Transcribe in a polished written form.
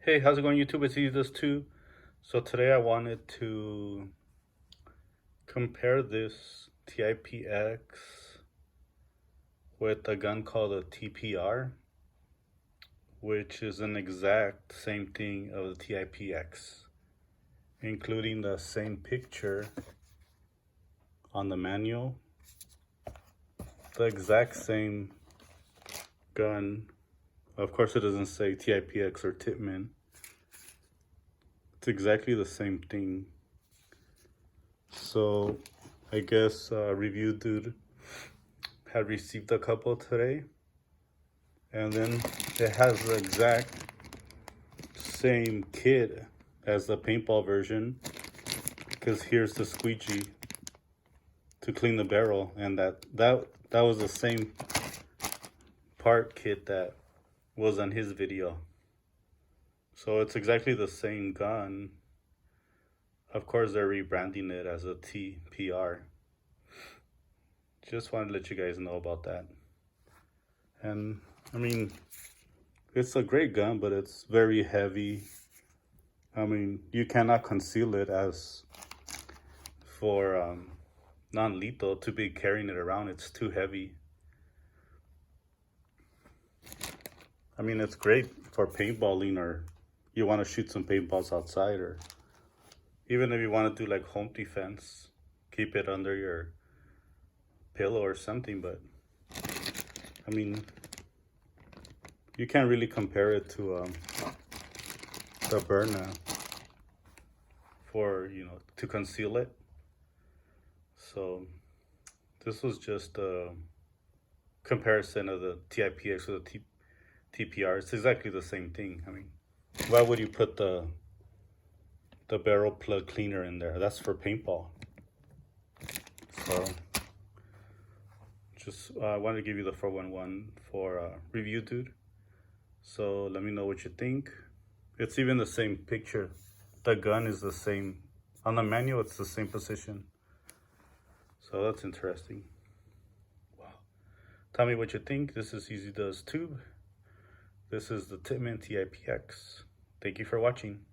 Hey, how's it going, YouTube? It's Easy Does Too. So today I wanted to compare this TIPX with a gun called a TPR, which is an exact same thing of the TIPX, including the same picture on the manual, the exact same gun. Of course, it doesn't say TIPX or Tippmann. It's exactly the same thing. So I guess review dude had received a couple today, and then it has the exact same kit as the paintball version, because here's the squeegee to clean the barrel, and that was the same part kit that was on his video. So it's exactly the same gun. Of course, they're rebranding it as a TPR. Just wanted to let you guys know about that. And I mean, it's a great gun, but it's very heavy. I mean, you cannot conceal it as for non-lethal to be carrying it around. It's too heavy. I mean, it's great for paintballing, or you want to shoot some paintballs outside, or even if you want to do like home defense, keep it under your pillow or something. But I mean, you can't really compare it to the Berna for, to conceal it. So this was just a comparison of the TIPX with the TPR. It's exactly the same thing. I mean, why would you put the barrel plug cleaner in there? That's for paintball. So just I wanted to give you the 411 for review dude. So let me know what you think. It's even the same picture. The gun is the same. On the manual, it's the same position. So that's interesting. Wow. Tell me what you think. This is Easy Does Tube. This is the Tippmann Tipx. Thank you for watching.